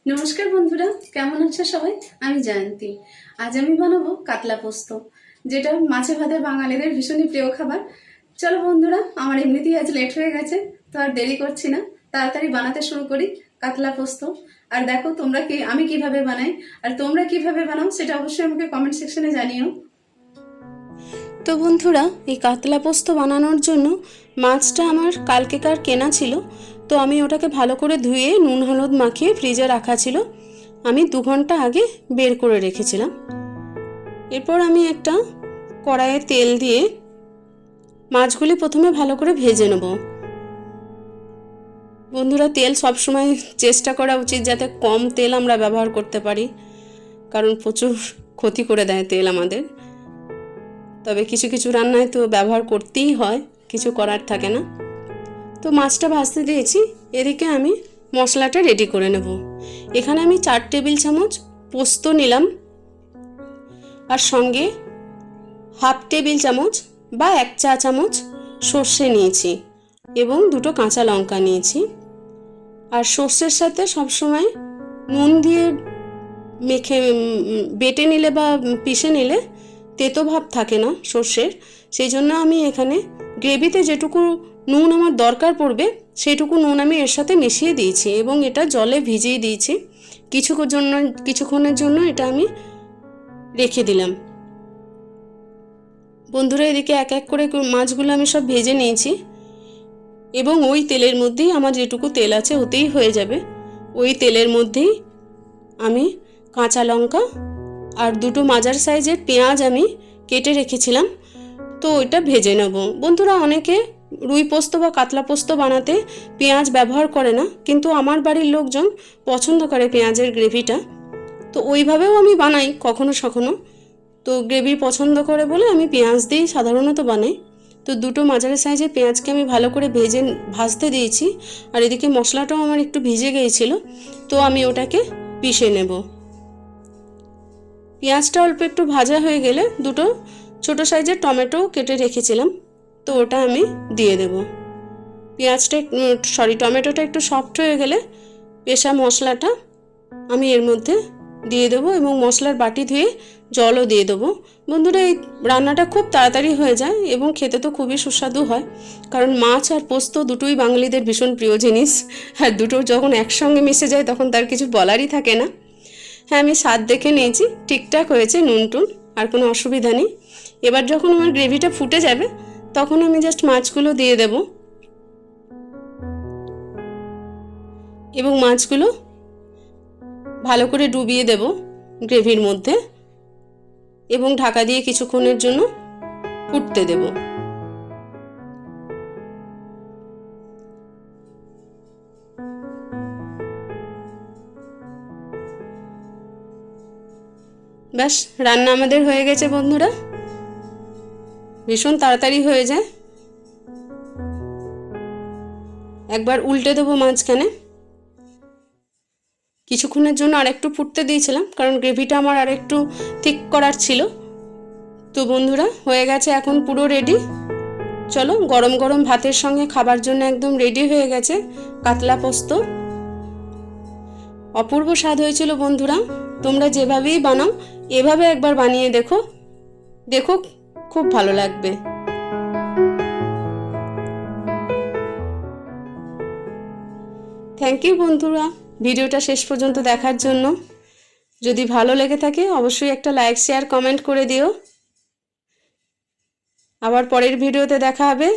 নমস্কার বন্ধুরা, কেমন আছো সবাই? আমি জয়ন্তী। আজ আমি বানাবো কাতলা পোস্ত, যেটা মাছে ভাতে বাঙালিদের ভীষণই প্রিয় খাবার। চলো বন্ধুরা, আমার এমনিতেই আজ লেট হয়ে গেছে, তো আর দেরি করছি না, তাড়াতাড়ি বানাতে শুরু করি কাতলা পোস্ত। আর দেখো আমি কিভাবে বানাই, আর তোমরা কিভাবে বানাও সেটা অবশ্যই আমাকে কমেন্ট সেকশনে জানিও। তো বন্ধুরা, এই কাতলা পোস্ত বানানোর জন্য মাছটা আমার কালকেকার কেনা ছিল, তো আমি ওটাকে ভালো করে ধুয়ে নুন হলুদ মাখিয়ে ফ্রিজে রাখা ছিল। আমি 2 ঘন্টা আগে বের করে রেখেছিলাম। এরপর আমি একটা কড়াইয়ে তেল দিয়ে মাছগুলি প্রথমে ভালো করে ভেজে নেব। বন্ধুরা, তেল সবসময় চেষ্টা করা উচিত যাতে কম তেল আমরা ব্যবহার করতে পারি, কারণ প্রচুর ক্ষতি করে দেয় তেল আমাদের। তবে কিছু কিছু রান্নায় তো ব্যবহার করতেই হয়, কিছু করার থাকে না। তো মাছটা ভাজতে দিয়েছি, এদিকে আমি মশলাটা রেডি করে নেব। এখানে আমি 4 টেবিল চামচ পোস্ত নিলাম, আর সঙ্গে হাফ টেবিল চামচ বা 1 চা চামচ সর্ষে নিয়েছি এবং 2টো কাঁচা লঙ্কা নিয়েছি। আর সর্ষের সাথে সবসময় নুন দিয়ে মেখে বেটে নিলে বা পিষে নিলে তেতো ভাব থাকে না সর্ষের, সেই জন্য আমি এখানে গ্রেভিতে যেটুকু নুন আমার দরকার পড়বে সেইটুকু নুন আমি এর সাথে মিশিয়ে দিয়েছি এবং এটা জলে ভিজিয়ে দিয়েছি। কিছুক্ষণের জন্য এটা আমি রেখে দিলাম। বন্ধুরা, এদিকে এক এক করে মাছগুলো আমি সব ভেজে নিয়েছি এবং ওই তেলের মধ্যেই আমার যেটুকু তেল আছে ওতেই হয়ে যাবে। ওই তেলের মধ্যেই আমি কাঁচা লঙ্কা আর 2টো মাঝারি সাইজের পেঁয়াজ আমি কেটে রেখেছিলাম, তো ওইটা ভেজে নেব। বন্ধুরা, অনেকে রুই পোস্ত বা কাতলা পোস্ত বানাতে পেঁয়াজ ব্যবহার করে না, কিন্তু আমার বাড়ির লোকজন পছন্দ করে পেঁয়াজের গ্রেভিটা, তো ওইভাবেও আমি বানাই কখনো কখনো। তো গ্রেভি পছন্দ করে বলে আমি পেঁয়াজ দিয়েই সাধারণত বানাই। তো 2টো মাঝারি সাইজের পেঁয়াজকে আমি ভালো করে ভাজতে দিয়েছি। আর এদিকে মশলাটাও আমার একটু ভিজে গিয়েছিল, তো আমি ওটাকে পিষে নেব। পেঁয়াজটা অল্প একটু ভাজা হয়ে গেলে 2টো ছোটো সাইজের টমেটো কেটে রেখেছিলাম, তো ওটা আমি দিয়ে দেব। টমেটোটা একটু সফট হয়ে গেলে পেষা মশলাটা আমি এর মধ্যে দিয়ে দেবো এবং মশলার বাটি ধুয়ে জলও দিয়ে দেবো। বন্ধুরা, এই রান্নাটা খুব তাড়াতাড়ি হয়ে যায় এবং খেতে তো খুবই সুস্বাদু হয়, কারণ মাছ আর পোস্ত দুটোই বাঙালিদের ভীষণ প্রিয় জিনিস। আর দুটো যখন একসঙ্গে মিশে যায় তখন তার কিছু বলারই থাকে না। হ্যাঁ, আমি স্বাদ দেখে নিয়েছি, ঠিকঠাক হয়েছে নুন টুন, আর কোনো অসুবিধা নেই। এবার যখন আমার গ্রেভিটা ফুটে যাবে তখন আমি জাস্ট মাছগুলো দিয়ে দেব এবং মাছগুলো ভালো করে ডুবিয়ে দেব গ্রেভির মধ্যে এবং ঢাকা দিয়ে কিছুক্ষণের জন্য ফুটতে দেব। ব্যাস, রান্না আমাদের হয়ে গেছে বন্ধুরা, ভীষণ তাড়াতাড়ি হয়ে যায়। একবার উল্টে দেবো মাঝখানে। কিছুক্ষণের জন্য আরেকটু ফুটতে দিয়েছিলাম, কারণ গ্রেভিটা আমার আরেকটু ঠিক করার ছিল। তো বন্ধুরা, হয়ে গেছে, এখন পুরো রেডি। চলো, গরম গরম ভাতের সঙ্গে খাবার জন্য একদম রেডি হয়ে গেছে কাতলা পোস্ত। অপূর্ব স্বাদ হয়েছিল বন্ধুরা। তোমরা যেভাবেই বানাও এভাবে একবার বানিয়ে দেখো, খুব ভালো লাগবে। থ্যাংক ইউ বন্ধুরা, ভিডিওটা শেষ পর্যন্ত দেখার জন্য। যদি ভালো লেগে থাকে অবশ্যই একটা লাইক শেয়ার কমেন্ট করে দিও। আবার পরের ভিডিওতে দেখা হবে।